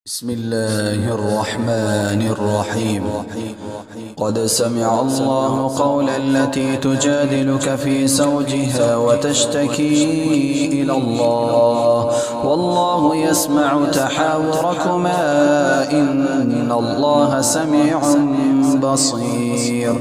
بسم الله الرحمن الرحيم. قد سمع الله قول التي تجادلك في زوجها وتشتكي إلى الله والله يسمع تحاوركما إن الله سميع بصير.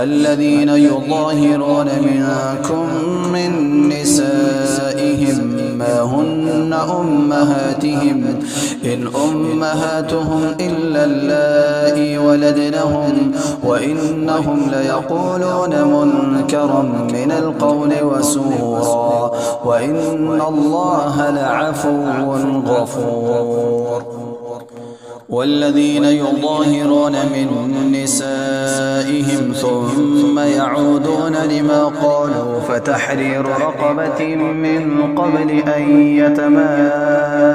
الذين يظاهرون منكم من نسائهم ما هن أمهاتهم إن أمهاتهم إلا اللائي ولدنهم وإنهم ليقولون منكرا من القول وسورا وإن الله لعفو غفور. والذين يظاهرون من نسائهم ثم يعودون لما قالوا فتحرير رقبة من قبل أن يتماسا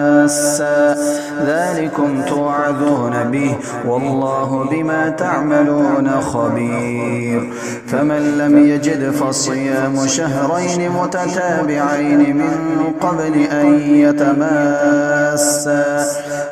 ذلكم توعظون به والله بما تعملون خبير. فمن لم يجد فصيام شهرين متتابعين من قبل أن يتماسا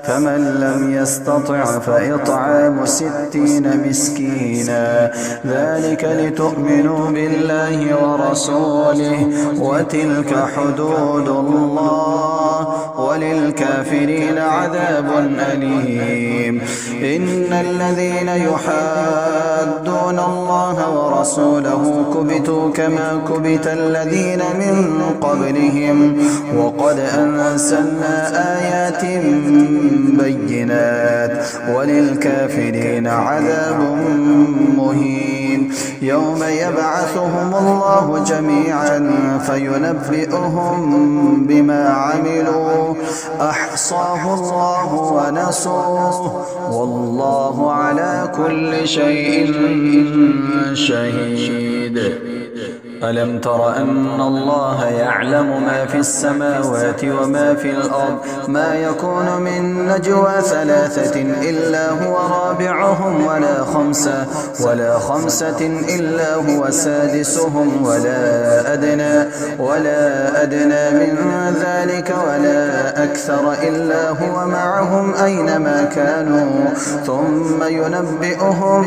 فمن لم يستطع فإطعام 60 مسكينا ذلك لتؤمنوا بالله ورسوله وتلك حدود الله وللكافرين عذاب أليم. إن الذين يحادون الله ورسوله كبتوا كما كبت الذين من قبلهم وقد أنزلنا آيات بينات وللكافرين عذاب مهين. يوم يبعثهم الله جميعا فينبئهم بما عملوا أحصاه الله ونسوه والله على كل شيء شهيد. ألم تر أن الله يعلم ما في السماوات وما في الأرض ما يكون من نجوى 3 إلا هو رابعهم ولا خمسة إلا هو سادسهم ولا أدنى من ذلك ولا أكثر إلا هو معهم أينما كانوا ثم ينبئهم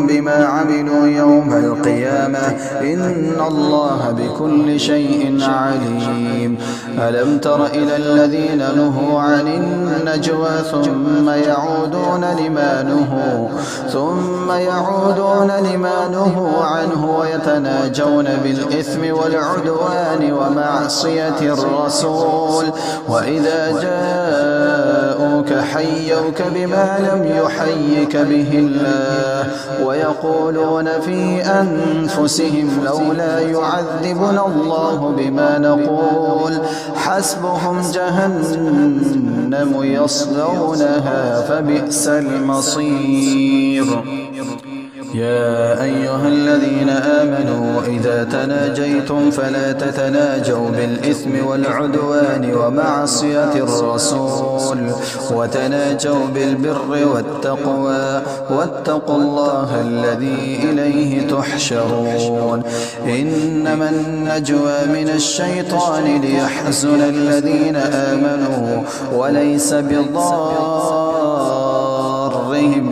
بما عملوا يوم القيامة إن الله بكل شيء عليم. ألم تر إلى الذين نهوا عن النجوى ثم يعودون لما نهوا عنه ويتناجون بالإثم والعدوان ومعصية الرسول وإذا جاءوك حيوك بما لم يحيك به الله ويقولون في أنفسهم لولا يعذبنا الله بما نقول حسبهم جهنم يصلونها فبئس المصير. يا أيها الذين آمنوا إذا تناجيتم فلا تتناجوا بالإثم والعدوان ومعصية الرسول وتناجوا بالبر والتقوى واتقوا الله الذي إليه تحشرون. إنما النجوى من الشيطان ليحزن الذين آمنوا وليس بضارهم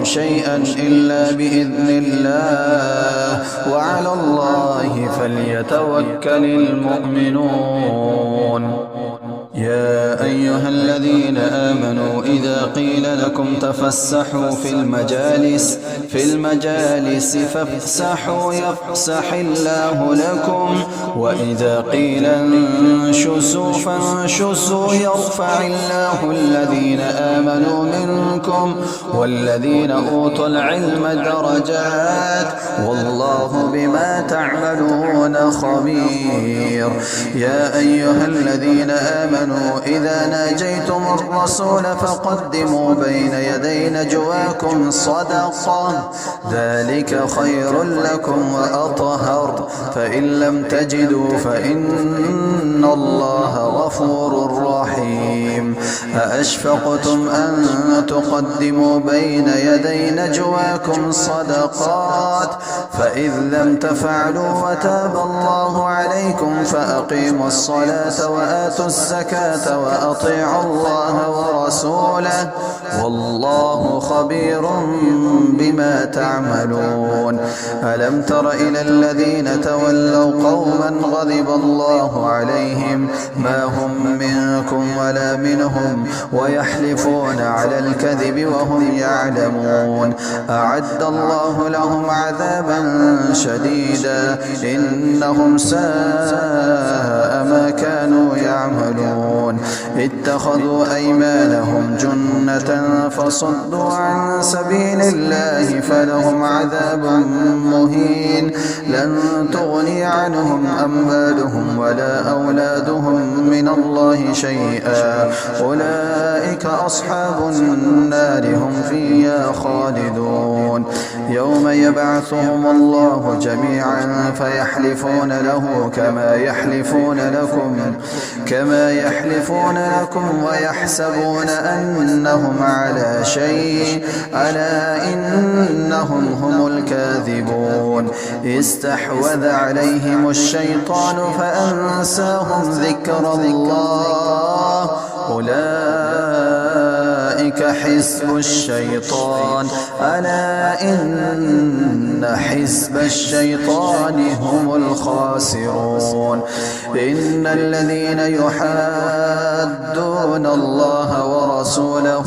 شيئا إلا بإذن الله وعلى الله فليتوكل المؤمنون. يا أيها الذين آمنوا إذا قيل لكم تفسحوا في المجالس فافسحوا يفسح الله لكم وإذا قيل انشسوا فانشسوا يرفع الله الذين آمنوا منكم والذين أوتوا العلم درجات والله بما تعملون خبير. يا أيها الذين آمنوا إذا ناجيتم الرسول فقدموا بين يدي نجواكم صدقة ذلك خير لكم وأطهر فإن لم تجدوا فإن الله غفور رحيم. أأشفقتم أن تقدموا بين يدي نجواكم صدقات فإذ لم تفعلوا وتاب الله عليكم فأقيموا الصلاة وآتوا الزكاة الصلاة وأطيعوا الله ورسوله والله خبير بما تعملون. ألم تر إلى الذين تولوا قوما غضب الله عليهم ما هم منكم ولا منهم ويحلفون على الكذب وهم يعلمون. أعد الله لهم عذابا شديدا إنهم ساء ما كانوا يعملون. اتخذوا أيمانهم جنة فصدوا عن سبيل الله فلهم عذاب مهين. لن تغني عنهم أموالهم ولا أولادهم من الله شيئا أولئك أصحاب النار هم فيها خالدون. يوم يبعثهم الله جميعا فيحلفون له كما يحلفون لكم ويحسبون أنهم على شيء ألا إنهم هم الكاذبون. استحوذ عليهم الشيطان فأنساهم ذكر الله أولئك حزب الشيطان ألا إن حزب الشيطان هم الخاسرون. إن الذين يحادون الله ورسوله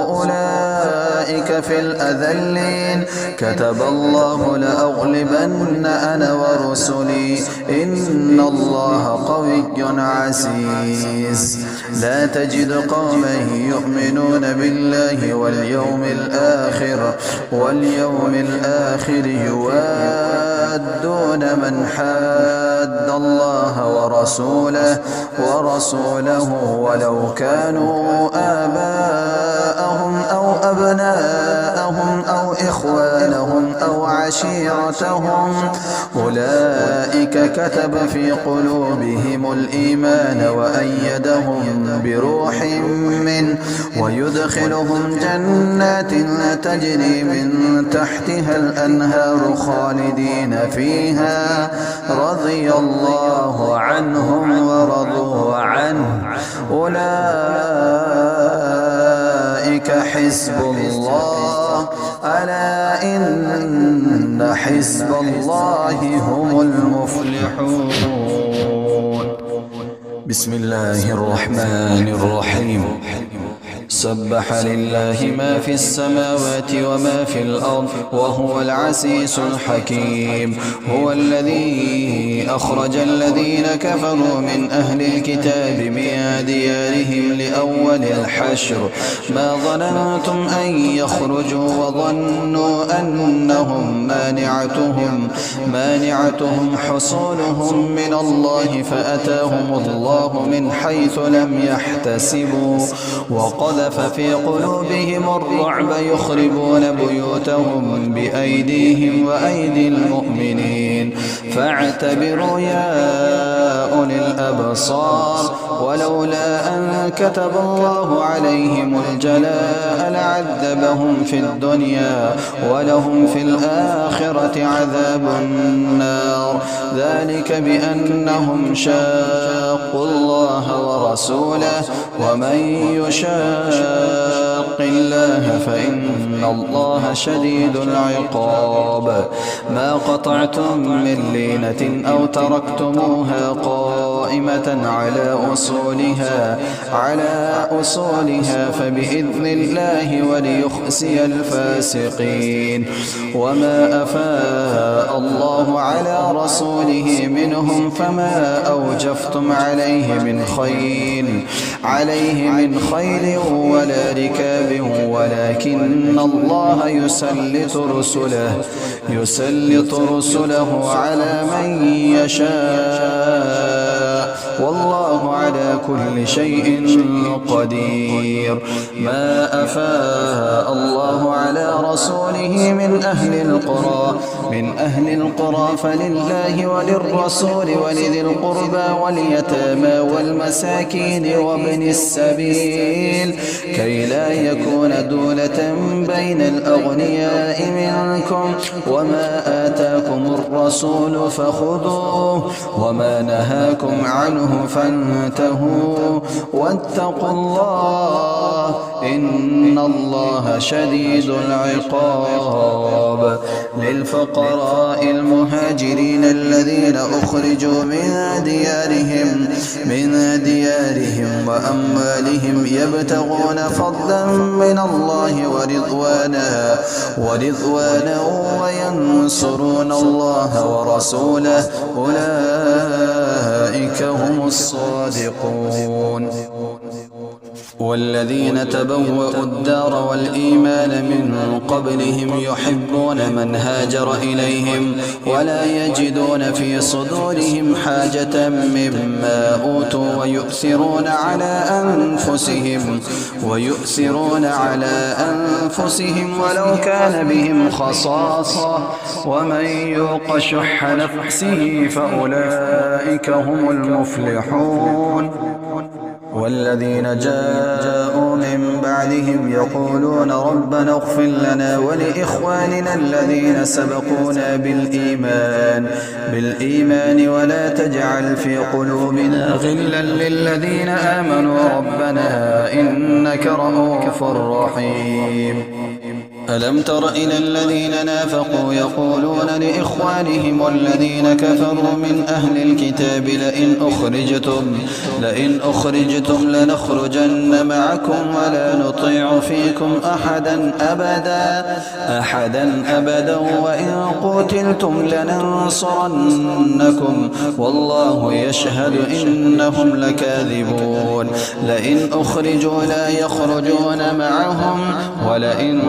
أولئك في الأذلين. كتب الله لأغلبن أنا ورسلي إن الله قوي عزيز. لا تجد قوما يؤمنون بالله واليوم الآخر يوادون من حاد الله ورسوله ولو كانوا آباءهم أو أبناءهم أو إخوانهم أو عشيرتهم أولئك كتب في قلوبهم الإيمان وأيدهم بروح منه ويدخلهم جنات تجري من تحتها الأنهار خالدين فيها رضي الله عنهم ورضوا عنه أولئك حزب الله ألا إن حزب الله هم المفلحون. بسم الله الرحمن الرحيم. سبح لله ما في السماوات وما في الأرض وهو العزيز الحكيم. هو الذي أخرج الذين كفروا من أهل الكتاب من ديارهم لأول الحشر ما ظننتم أن يخرجوا وظنوا أنهم مانعتهم حصولهم من الله فأتاهم الله من حيث لم يحتسبوا وقذف في قلوبهم الرعب يخربون بيوتهم بأيديهم وأيدي المؤمنين فاعتبروا يا أولي الأبصار. ولولا أن كتب الله عليهم الجلاء لعذبهم في الدنيا ولهم في الآخرة عذاب النار ذلك بأنهم شاقوا الله ورسوله ومن يشاق الله فإن الله شديد العقاب. ما قطعتم من لينة أو تركتموها قائمة على أصولها فبإذن الله وليخزي الفاسقين. وما أفاء الله على رسوله منهم فما أوجفتم عليه من خيل ولا ركاب ولكن الله يسلط رسله على من يشاء والله على كل شيء قدير. ما أفاء الله على رسوله من أهل القرى فلله وللرسول ولذي القربى واليتامى والمساكين وابن السبيل كي لا يكون دولة بين الأغنياء منكم. وما آتاكم الرسول فخذوه وما نهاكم عنه فانتهوا واتقوا الله إن الله شديد العقاب. للفقراء المهاجرين الذين أخرجوا من ديارهم وأموالهم يبتغون فضلا من الله ورضوانا وينصرون الله ورسوله أولئك هم الصادقون. والذين تبوأوا الدار والإيمان من قبلهم يحبون من هاجر إليهم ولا يجدون في صدورهم حاجة مما أوتوا ويؤثرون على أنفسهم ولو كان بهم خصاصة ومن يوق شح نفسه فأولئك هم المفلحون. والذين جاءوا من بعدهم يقولون ربنا اغفر لنا ولإخواننا الذين سبقونا بالإيمان ولا تجعل في قلوبنا غلا للذين آمنوا ربنا إنك رؤوف رحيم. ألم تر إلى الذين نافقوا يقولون لإخوانهم والذين كفروا من أهل الكتاب لئن أخرجتم لنخرجن معكم ولا نطيع فيكم أحدا أبدا وإن قتلتم لننصرنكم والله يشهد إنهم لكاذبون. لئن أخرجوا لا يخرجون معهم ولئن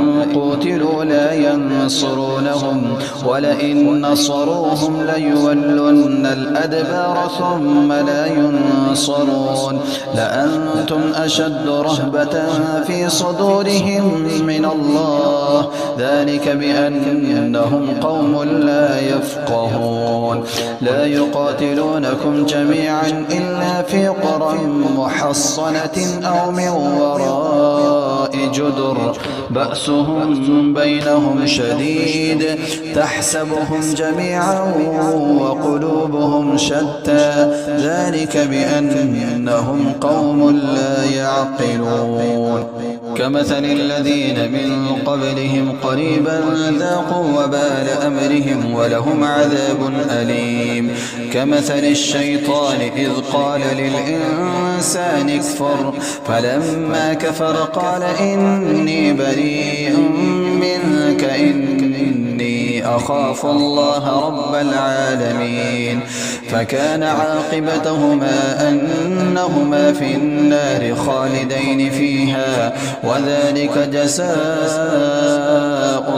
قتلوا لا ينصرونهم ولئن نصروهم ليولن الأدبار ثم لا ينصرون. لأنتم أشد رهبة في صدورهم من الله ذلك بأنهم قوم لا يفقهون. لا يقاتلونكم جميعا إلا في قرى محصنة أو من وراء جدر بأسهم بينهم شديد تحسبهم جميعا وقلوبهم شتى ذلك بأنهم قوم لا يعقلون. كمثل الذين من قبلهم قريبا ذاقوا وبال أمرهم ولهم عذاب أليم. كمثل الشيطان إذ قال للإنسان اكفر فلما كفر قال إني بريء منك إني أخاف الله رب العالمين. فكان عاقبتهما أنهما في النار خالدين فيها وذلك جزاء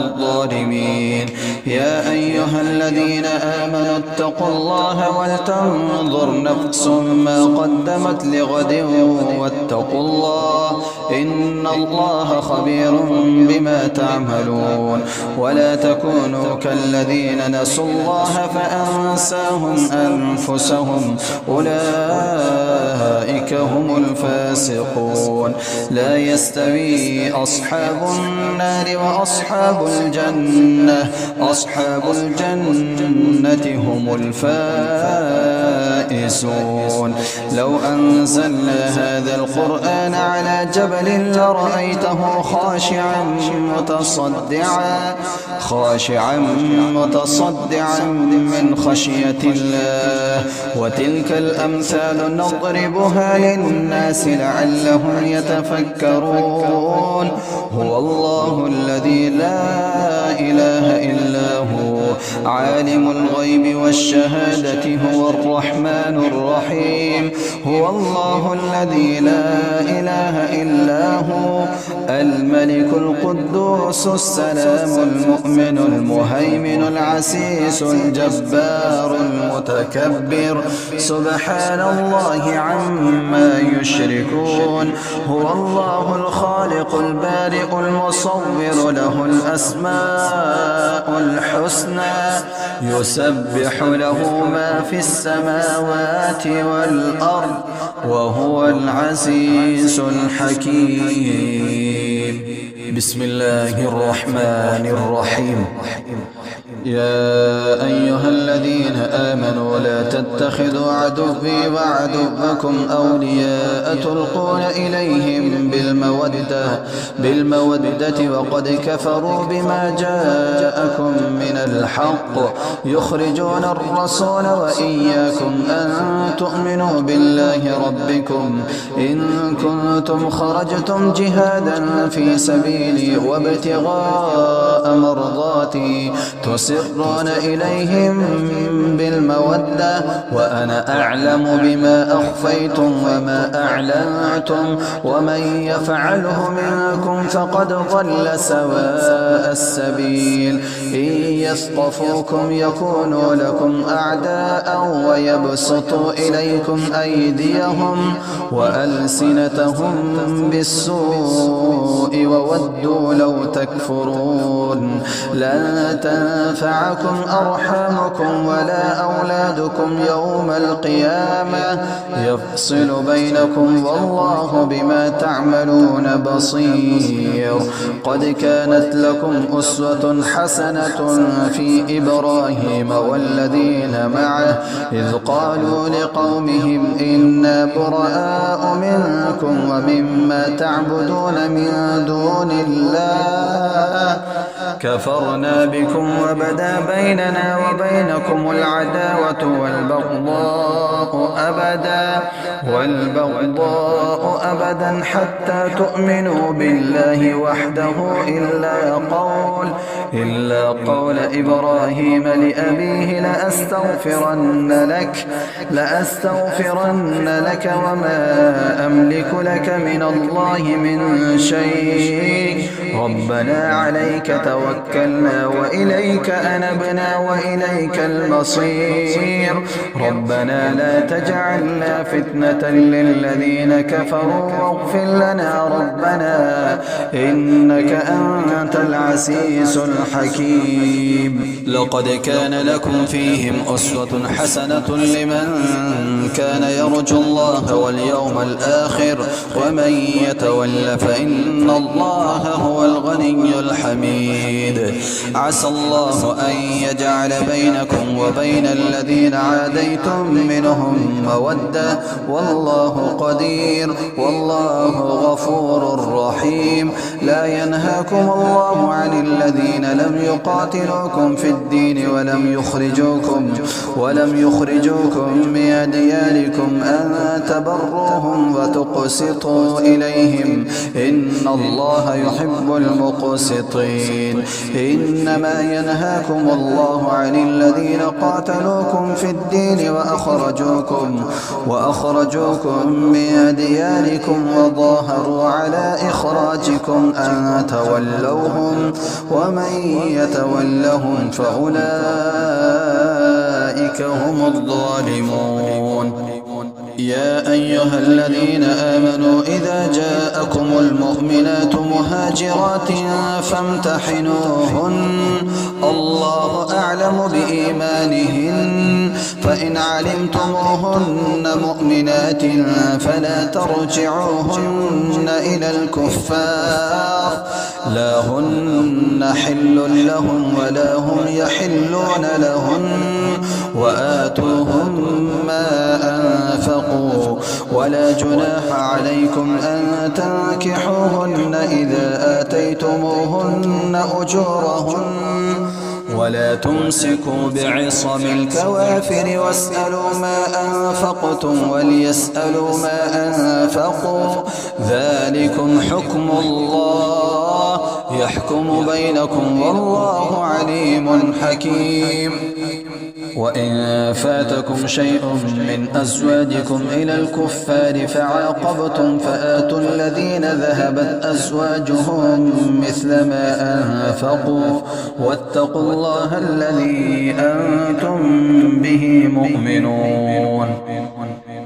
الظالمين. يا أيها الذين آمنوا اتقوا الله ولتنظر نفس ما قدمت لغد واتقوا الله إن الله خبير بما تعملون. ولا تكونوا كالذين نسوا الله فأنساهم أنفسهم أولئك هم الفاسقون. لا يستوي أصحاب النار وأصحاب الجنة أصحاب الجنة هم الفائزون. لو أنزلنا هذا القرآن على جبل لرأيته خاشعا متصدعا من خشية الله. وتلك الأمثال نضربها للناس لعلهم يتفكرون. هو الله الذي لا إله إلا هو عالم الغيب والشهادة هو الرحمن الرحيم. هو الله الذي لا إله إلا هو الملك القدوس السلام المؤمن المهيمن العزيز الجبار المتكبر سبحان الله عما يشركون. هو الله الخالق البارئ المصور له الأسماء الحسنى يسبح له ما في السماوات والأرض وهو العزيز الحكيم. بسم الله الرحمن الرحيم. يا أيها الذين آمنوا لا تتخذوا عدوي وعدوكم أولياء تلقون إليهم بالمودة وقد كفروا بما جاءكم من الحق يخرجون الرسول وإياكم أن تؤمنوا بالله ربكم إن كنتم خرجتم جهادا في سبيلي وابتغاء مرضاتي تسرون إليهم بالمودة وأنا أعلم بما أخفيتم وما أعلنتم ومن يفعله منكم فقد ضل سواء السبيل إن يثقفوكم يكونوا لكم أعداء ويبسطوا إليكم أيديهم وألسنتهم بالسوء وودوا لو تكفرون لن تنفعكم أرحامكم ولا أولادكم يوم القيامة يفصل بينكم والله بما تعملون بصير قد كانت لكم أسوة حسنة في إبراهيم والذين معه إذ قالوا لقومهم إنا براء منكم ومما تعبدون من دون الله كفرنا بكم وبدا بيننا وبينكم العداوة والبغضاء أبدا حتى تؤمنوا بالله وحده إلا قول إبراهيم لأبيه لأستغفرن لك وما أملك لك من الله من شيء ربنا عليك توكلنا وإليك أنبنا وإليك المصير ربنا لا تجعلنا فتنة للذين كفروا واغفر لنا ربنا إنك أنت العزيز الحكيم لقد كان لكم فيهم أسوة حسنة لمن كان يرجو الله واليوم الآخر ومن يتول فإن الله هو الغني الحميد عسى الله أن يجعل بينكم وبين الذين عاديتم منهم مودة والله قدير والله غفور رحيم لا ينهاكم الله عن الذين لم يقاتلوكم في الدين ولم يخرجوكم من دياركم أن تبروهم وتقسطوا إليهم إن الله يحب المقسطين إنما ينهاكم الله عن الذين قاتلوكم في الدين وأخرجوكم من دياركم وظاهروا على إخراجكم أن تولوهم ومن يتولهم فأولئك هم الظالمون يا أيها الذين آمنوا إذا جاءكم المؤمنات مهاجرات فامتحنوهن الله أعلم بإيمانهن فإن علمتموهن مؤمنات فلا ترجعوهن إلى الكفار لا هن حل لهم ولا هم يحلون لهن وآتوهم ما أنفقوا ولا جناح عليكم أن تنكحوهن إذا آتيتموهن أجورهن ولا تمسكوا بعصم الكوافر واسألوا ما أنفقتم وليسألوا ما أنفقوا ذلكم حكم الله يحكم بينكم والله عليم حكيم وإن فاتكم شيء من أزواجكم إلى الكفار فعاقبتم فآتوا الذين ذهبت أزواجهم مثل ما أنفقوا واتقوا الله الذي أنتم به مؤمنون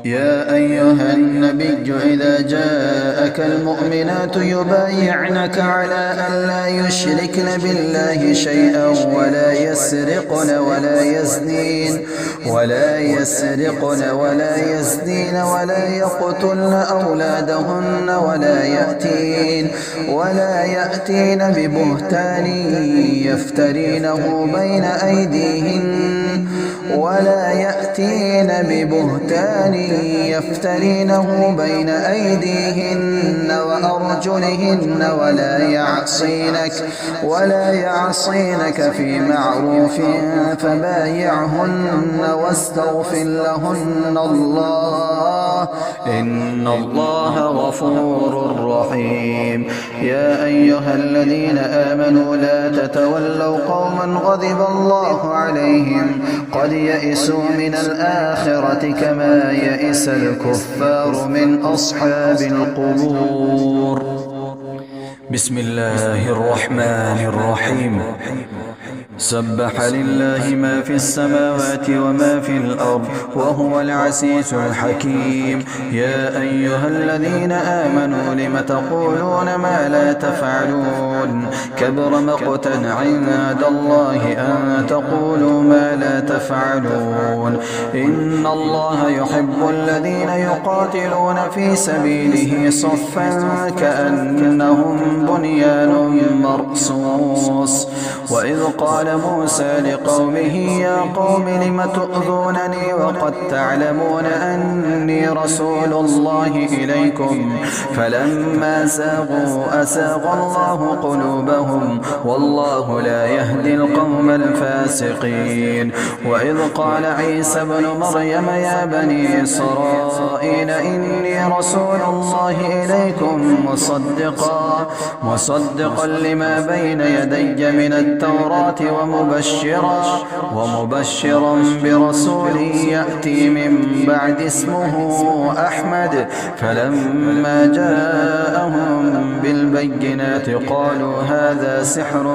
يا أيها النبي إذا جاءك المؤمنات يبايعنك على أن لا يشركن بالله شيئا ولا يسرقن ولا يزنين ولا يقتلن أولادهن ولا يأتين ببهتان يفترينه بين أيديهن وأرجلهن ولا يعصينك في معروف فبايعهن واستغفر لهن الله إن الله غفور رحيم. يا أيها الذين آمنوا لا تتولوا قوما غضب الله عليهم قد يئسوا من الآخرة كما يئس الكفار من أصحاب القبور. بسم الله الرحمن الرحيم. سبح لله ما في السماوات وما في الأرض وهو العزيز الحكيم. يا أيها الذين آمنوا لم تقولون ما لا تفعلون كبر مقتا عند الله أن تقولوا ما لا تفعلون. إن الله يحب الذين يقاتلون في سبيله صفا كأنهم بنيان مرصوص. وإذ قال موسى لقومه يا قوم لم تؤذونني وقد تعلمون أني رسول الله إليكم فلما زاغوا أزاغ الله قلوبهم والله لا يهدي القوم الفاسقين. وإذ قال عيسى ابن مريم يا بني إسرائيل إني رسول الله إليكم مصدقا لما بين يدي من التوراة ومبشرا برسول يأتي من بعد اسمه أحمد. فلما جاءهم بالبينات قالوا هذا سحر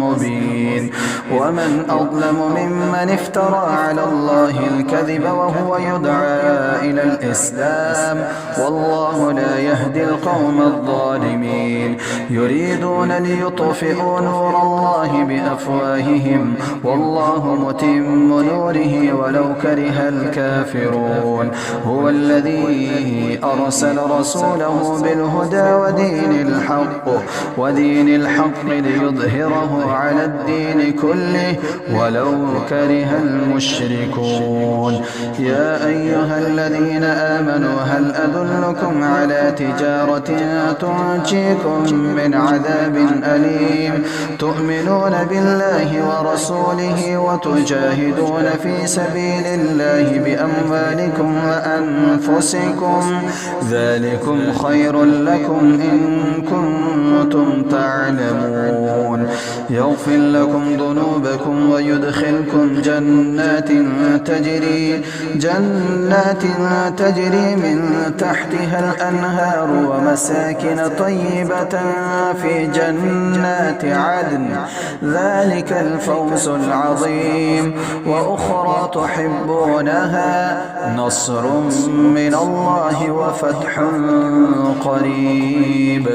مبين. ومن أظلم ممن افترى على الله الكذب وهو يدعى إلى الإسلام والله لا يهدي القوم الظالمين. يريدون ليطفئوا نور الله بأفواههم والله متم نوره ولو كره الكافرون. هو الذي أرسل رسوله بالهدى ودين الحق ليظهره على الدين كله ولو كره المشركون. يا أيها الذين آمنوا هل أدلكم على تجارة تنجيكم من عذاب أليم تؤمنون بالله ورسوله وتجاهدون في سبيل الله بأموالكم وأنفسكم ذلكم خير لكم إن كنتم تعلمون. يغفر لكم ذنوبكم ويدخلكم جنات تجري من تحتها الأنهار ومساكن طيبة في جنات عدن ذلك الفوز العظيم. وأخرى تحبونها نصر من الله وفتح قريب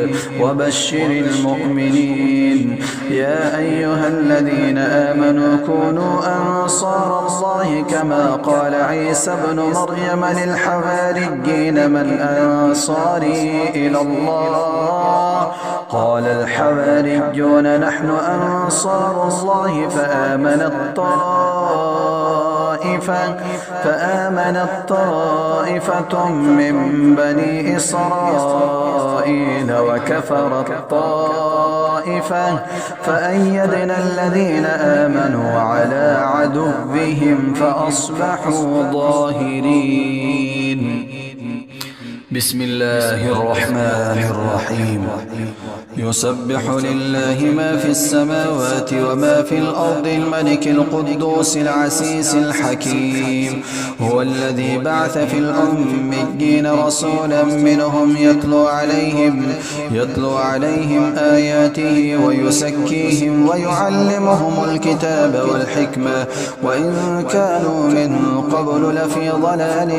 وبشر المؤمنين. يا أيها الذين آمنوا كونوا أنصار الله كما قال عيسى ابن مريم للحواريين من أنصاري إلى الله قال الحواريون نحن أنصار الله فآمنت طائفة من بني إسرائيل وكفرت طائفة فأيدنا الذين آمنوا على عدوهم فأصبحوا ظاهرين. بسم الله الرحمن الرحيم. يسبح لله ما في السماوات وما في الأرض الملك القدوس العزيز الحكيم. هو الذي بعث في الأميين رسولا منهم يتلو عليهم آياته ويزكيهم ويعلمهم الكتاب والحكمة وإن كانوا من قبل لفي ضلال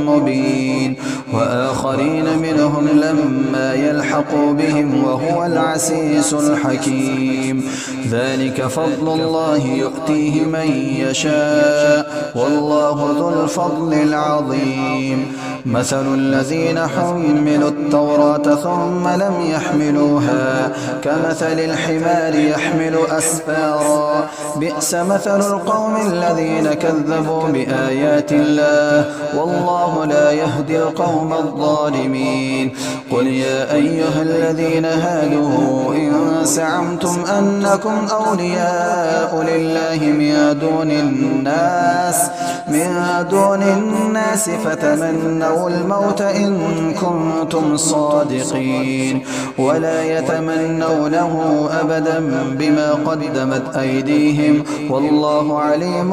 مبين. وآخرين منهم لما يلحقوا بهم وهو العزيز الحكيم. ذلك فضل الله يؤتيه من يشاء والله ذو الفضل العظيم. مثل الذين حملوا التوراة ثم لم يحملوها كمثل الحمار يحمل أسفارا بئس مثل القوم الذين كذبوا بآيات الله والله لا يهدي القوم الظالمين. قل يا أيها الذين هادوا إن زعمتم أنكم أولياء لله من دون الناس فتمنوا الموت إن كنتم صادقين ولا يتمنونه أبدا بما قدمت أيديهم والله عليم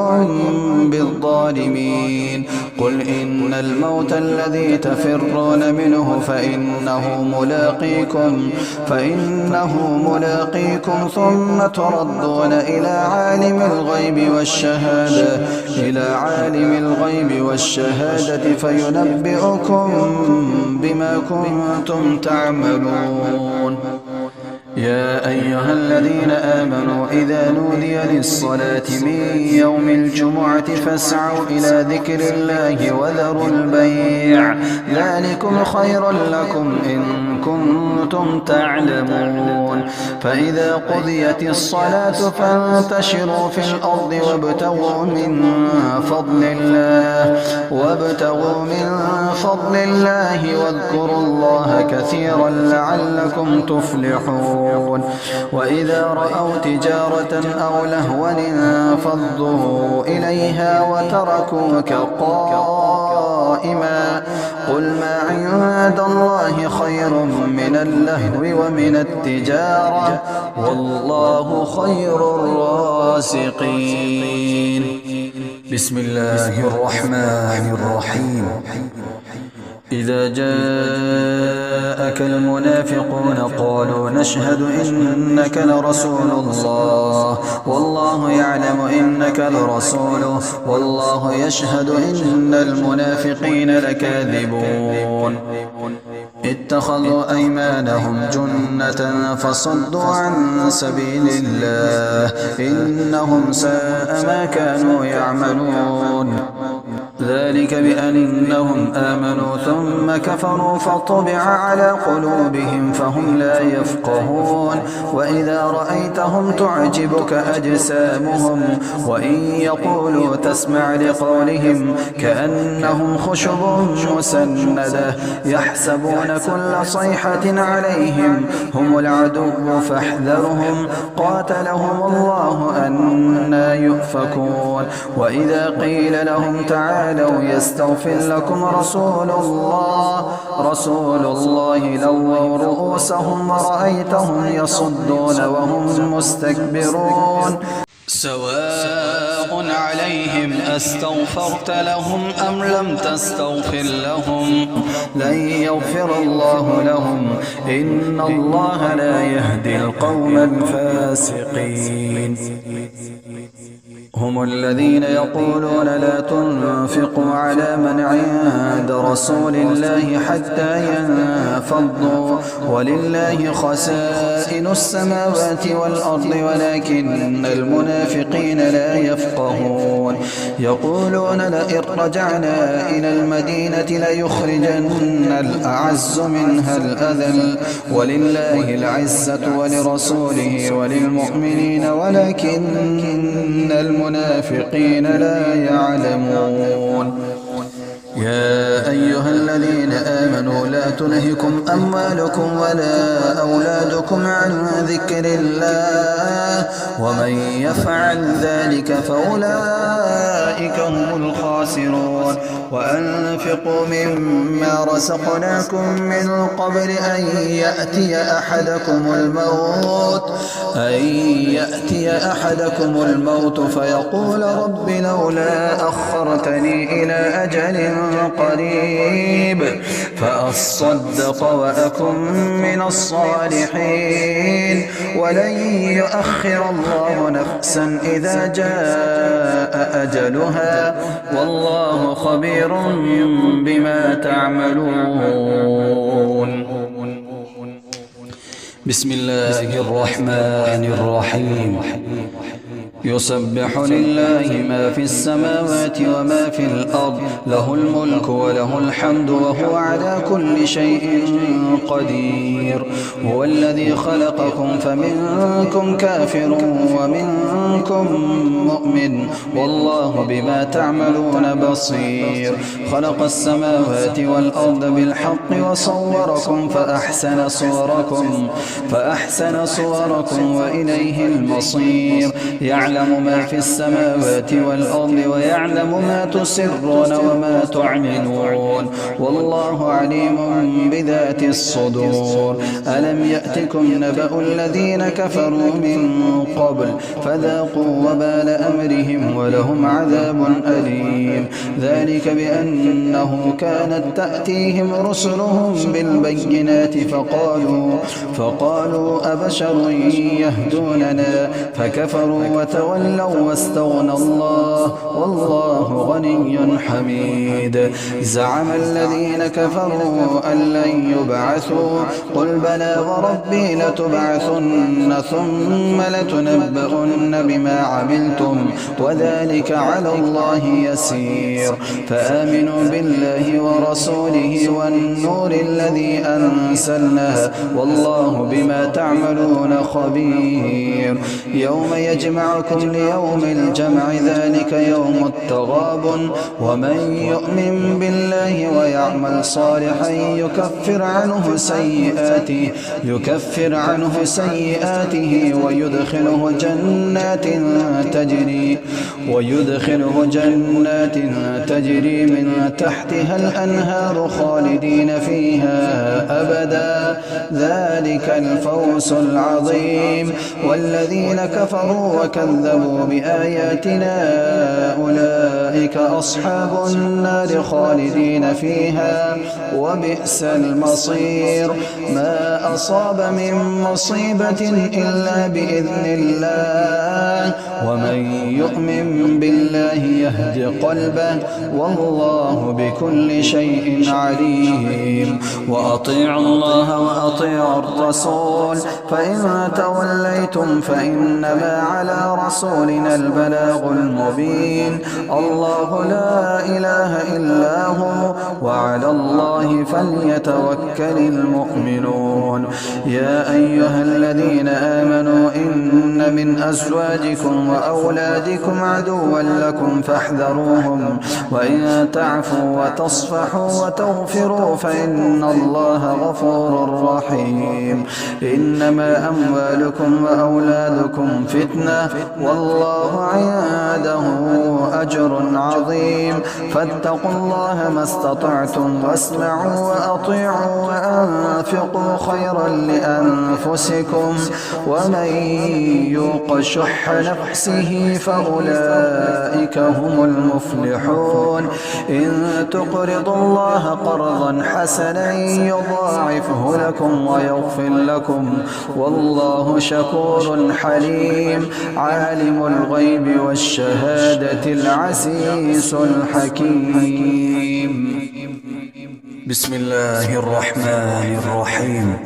بالظالمين. قل إن الموت الذي تفرون منه فإنه ملاقيكم ثم تردون إلى عالم الغيب والشهادة فينبئكم بما كنتم تعملون. يا أيها الذين آمنوا إذا نودي للصلاة من يوم الجمعة فاسعوا إلى ذكر الله وذروا البيع ذلكم خير لكم إن كنتم تعلمون. فإذا قضيت الصلاة فانتشروا في الأرض وابتغوا من فضل الله واذكروا الله كثيرا لعلكم تفلحون. وإذا رأوا تجارة أو لهوا انفضوا إليها وتركوك قائما قل ما عند الله خير من اللهو ومن التجارة والله خير الرازقين. بسم الله الرحمن الرحيم. إذا جاءك المنافقون قالوا نشهد إنك لرسول الله والله يعلم إنك لرسوله والله يشهد إن المنافقين لكاذبون. اتخذوا أيمانهم جنة فصدوا عن سبيل الله إنهم ساء ما كانوا يعملون. ذلك بأنهم آمنوا ثم كفروا فطبع على قلوبهم فهم لا يفقهون. وإذا رأيتهم تعجبك أجسامهم وإن يقولوا تسمع لقولهم كأنهم خشب مسندة يحسبون كل صيحة عليهم هم العدو فاحذرهم قاتلهم الله أنى يؤفكون. وإذا قيل لهم تعالوا يستغفر لكم رسول الله لووا رؤوسهم ورأيتهم يصدون وهم مستكبرون. سواء عليهم أستغفرت لهم أم لم تستغفر لهم لن يغفر الله لهم إن الله لا يهدي القوم الفاسقين. هم الذين يقولون لا تنفقوا على من عند رسول الله حتى ينفضوا ولله خزائن السماوات والأرض ولكن المنافقين لا يفقهون. يقولون لئن رجعنا إلى المدينة ليخرجن الأعز منها الأذل ولله العزة ولرسوله وللمؤمنين ولكن المنافقين لا يعلمون. يا أيها الذين آمنوا لا تلهكم أموالكم ولا أولادكم عن ذكر الله ومن يفعل ذلك فأولئك هم الخاسرون وأنفقوا مما رزقناكم من قبل أن يأتي أحدكم الموت فيقول رب لولا أخرتني إلى أجل قريب فأصدق وأكن من الصالحين ولن يؤخر الله نفسا إذا جاء أجلها والله خبير بما تعملون. بسم الله الرحمن الرحيم. يسبح لله ما في السماوات وما في الأرض له الملك وله الحمد وهو على كل شيء قدير. هو الذي خلقكم فمنكم كافر ومنكم مؤمن والله بما تعملون بصير. خلق السماوات والأرض بالحق وصوركم فأحسن صوركم وإليه المصير. يعلم ما في السماوات والأرض ويعلم ما تسرون وما تعلنون والله عليم بذات الصدور. ألم يأتكم نبأ الذين كفروا من قبل فذاقوا وبال أمرهم ولهم عذاب أليم. ذلك بأنه كانت تأتيهم رسلهم بالبينات فقالوا أبشر يهدوننا فكفروا وتولوا واستغنى الله والله غني حميد. زعم الذين كفروا أن لن يبعثوا قل بلى وربي لتبعثن ثم لتنبؤن بما عملتم وذلك على الله يسير. فآمنوا بالله ورسوله والنور الذي أنزلنا والله بما تعملون خبير. يوم يجمعكم ليوم الجمع ذلك يوم التغابن ومن يؤمن بالله ويعمل صالحا يكفر عنه سيئاته ويدخله جنات تجري من تحتها الأنهار خالدين فيها أبدا ذلك الفوز العظيم. والذين كفروا وكذبوا بآياتنا أولئك أصحاب النار خالدين فيها وبئس المصير. ما أصاب من مصيبة إلا بإذن الله ومن يؤمن بالله يهد قلبه والله بكل شيء عليم. وأطيعوا الله وأطيعوا الرسول فإن توليتم فإنما على رسولنا البلاغ المبين. الله لا إله إلا هو وعلى الله فليتوكل المؤمنون. يا أيها الذين آمنوا إن من أزواجكم وأولادكم عدوا لكم فاحذروهم وإن تعفوا وتصفحوا وتغفروا فإن الله غفور رحيم. إنما أموالكم وأولادكم فتنة والله عنده أجر عظيم. فاتقوا الله ما استطعتم واسمعوا وأطيعوا وأنفقوا خيرا لأنفسكم ومن يوق شح نفسه فأولئك هم المفلحون. إن تقرضوا الله قرضا حسنا يضاعفه لكم ويغفر لكم والله شكور حليم. عالم الغيب والشهادة العزيز الحكيم. بسم الله الرحمن الرحيم.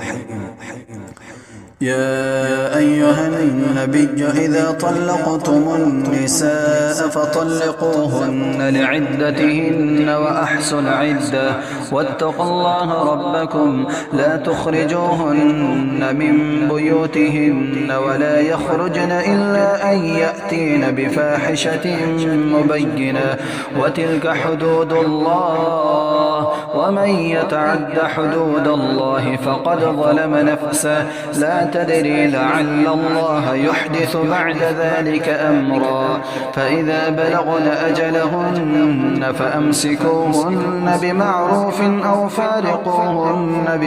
يا أيها النبي إذا طلقتم النساء فطلقوهن لعدتهن وأحصوا العدة واتقوا الله ربكم لا تخرجوهن من بيوتهن ولا يخرجن إلا أن يأتين بفاحشة مبينة وتلك حدود الله ومن يتعد حدود الله فقد ظلم نفسه لا تدري لعل الله يحدث بعد ذلك أمرا فإذا بلغن أجلهن فأمسكوهن بمعروف أو فارقوهن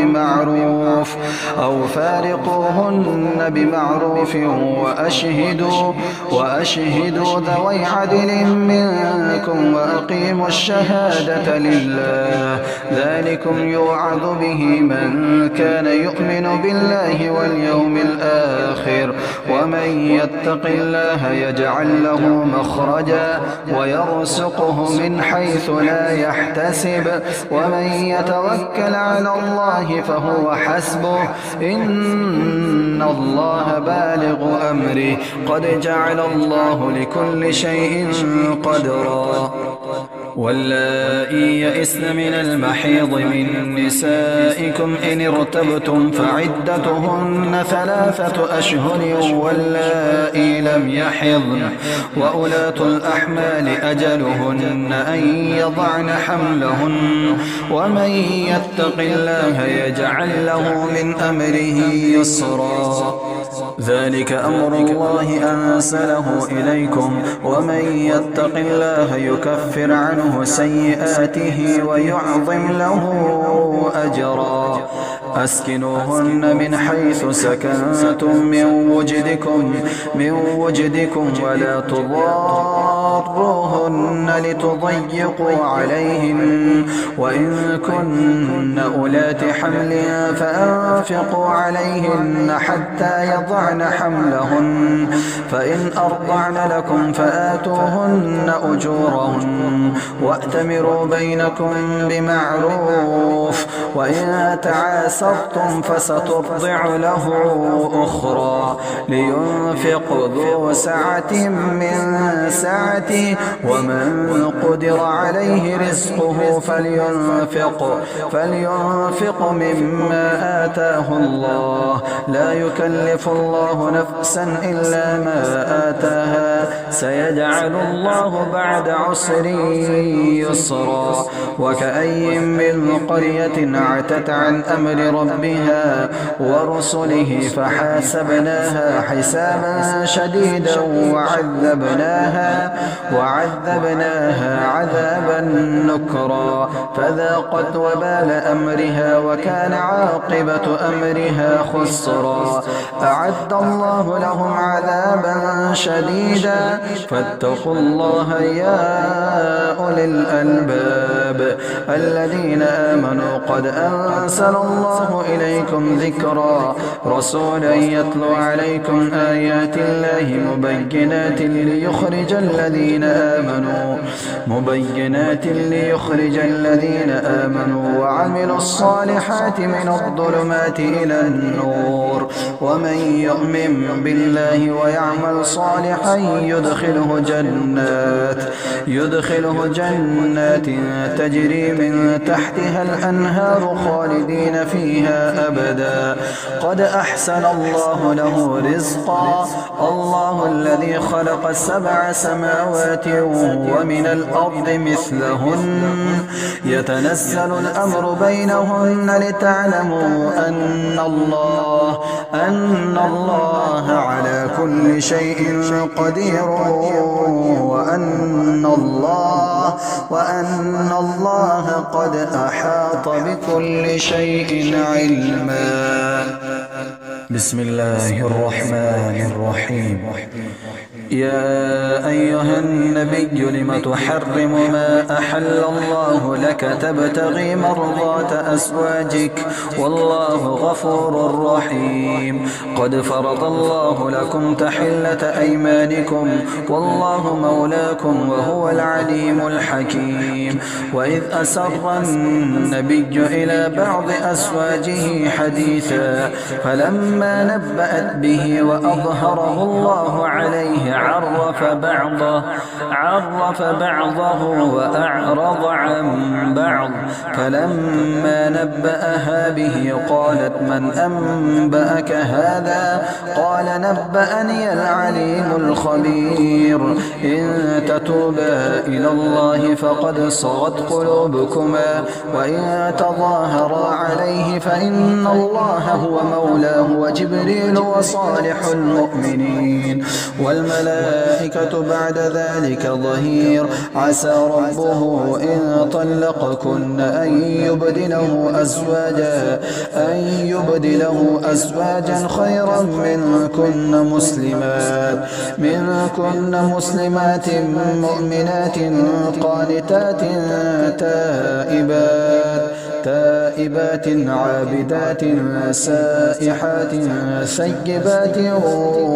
بمعروف وأشهدوا ذوي عدل منكم وأقيموا الشهادة لله ذلكم يوعظ به من كان يؤمن بالله واليوم الآخر ومن يتق الله يجعل له مخرجا ويرزقه من حيث لا يحتسب ومن يتوكل على الله فهو حسبه إن الله بالغ أمره قد جعل الله لكل شيء قدرا واللائي يئسن من المحيض من نسائكم إن ارتبتم فعدتهن 3 أشهر واللائي لم يحضن وأولاة الأحمال أجلهن أن يضعن حملهن ومن يتق الله يجعل له من أمره يسرا ذلك أمر الله أنزله إليكم ومن يتق الله يكفر عنه سيئاته ويعظم له أجرا أسكنوهن من حيث سكنتم من وجدكم ولا تضاروهن لتضيقوا عليهن وإن كن أولات حمل فأنفقوا عليهن حتى يضعن حملهن فإن أرضعن لكم فآتوهن أجورهن وأتمروا بينكم بمعروف وإن تعاسرتم فسترضع له أخرى لينفق ذو سعة من سعته ومن قدر عليه رزقه فلينفق مما آتاه الله لا يكلف الله نفسا إلا ما آتاها سيجعل الله بعد عسر يسرا وكأي من قرية عتت عن أمر ربها ورسله فحاسبناها حسابا شديدا وعذبناها عذابا نكرا فذاقت وبال أمرها وكان عاقبة أمرها خسرا أعد الله لهم عذابا شديدا فاتقوا الله يا أولي الألباب الذين آمنوا قد أنزل الله إليكم ذكرا رسولا يتلو عليكم آيات الله مبينات ليخرج الذين آمنوا وعملوا الصالحات من الظلمات إلى النور ومن يؤمن بالله ويعمل صالحا يدخله جنات تجري من تحتها الأنهار خالدين فيها أبدا قد أحسن الله له رزقا الله الذي خلق 7 سماوات ومن الأرض مثلهن يتنزل الأمر بينهن لتعلموا أن الله على كل شيء قدير وأن الله قد أحاط بكل شيء علما بسم الله الرحمن الرحيم يا أيها النبي لم تحرم ما أحل الله لك تبتغي مرضات أزواجك والله غفور رحيم قد فرض الله لكم تحلة أيمانكم والله مولاكم وهو العليم الحكيم وإذ أسر النبي إلى بعض أزواجه حديثا فلما فلما نبأت به وأظهره الله عليه عرف بعضه وأعرض عن بعض. فلما نبأها به قالت من أنبأك هذا؟ قال نبأني العليم الخبير. إن تتوبا إلى الله فقد صغت قلوبكما وإن تظاهرا عليه فإن الله هو مولاه وجبريل وصالح المؤمنين والملائكة بعد ذلك ظهير. عسى ربه إن طلقكن أن يبدله أزواجا خيرا منكن مسلمات مؤمنات قانتات تائبات عابدات سائحات ثيبات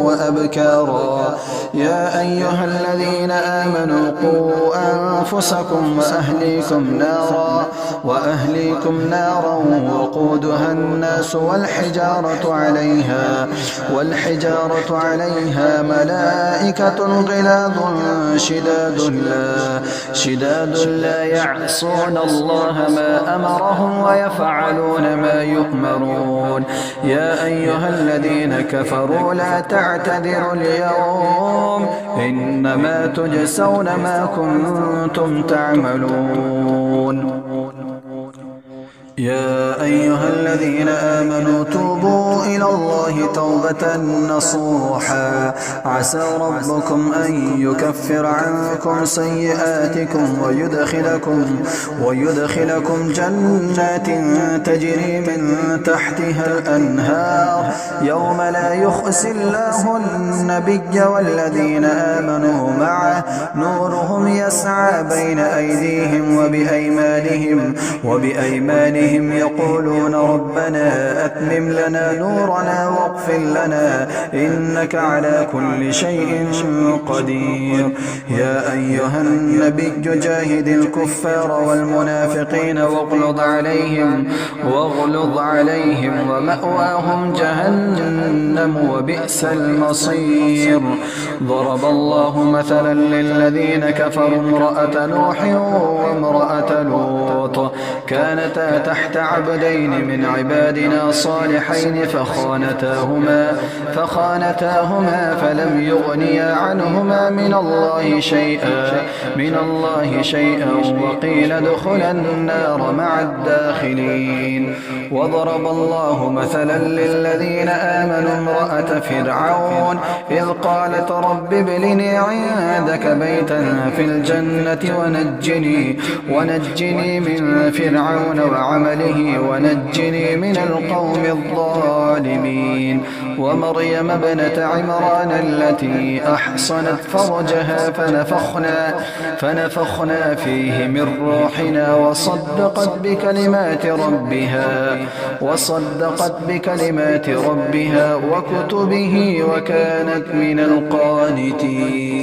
وأبكارا. يا أيها الذين آمنوا قوا أنفسكم وأهليكم نارا وقودها الناس والحجارة عليها ملائكة غلاظ شداد لا يعصون الله ما أمرهم ويفعلون ما يؤمرون. يا أيها الذين كفروا لا تعتذروا اليوم إنما تجزون ما كنتم تعملون. يا أيها الذين آمنوا توبوا إلى الله توبة نصوحا عسى ربكم أن يكفر عنكم سيئاتكم ويدخلكم جنات تجري من تحتها الأنهار يوم لا يخزي الله النبي والذين آمنوا معه نورهم يسعى بين أيديهم وبأيمانهم يقولون ربنا أتمم لنا نورنا واغفر لنا إنك على كل شيء قدير. يا أيها النبي جاهد الكفار والمنافقين واغلظ عليهم ومأواهم جهنم وبئس المصير. ضرب الله مثلا للذين كفروا امرأة نوح وامرأة لوط كانتا تحت عبدين من عبادنا صالحين فخانتاهما فلم يغنيا عنهما من الله شيئا وقيل ادخلا النار مع الداخلين. وضرب الله مثلا للذين آمنوا امرأة فرعون إذ قالت رب ابن عندك بيتا في الجنة ونجني من فرعون وعمله ونجني من القوم الظالمين. ومريم ابنة عمران التي أحصنت فرجها فنفخنا فيه من روحنا وصدقت بكلمات ربها وكتبه وكانت من القانتين.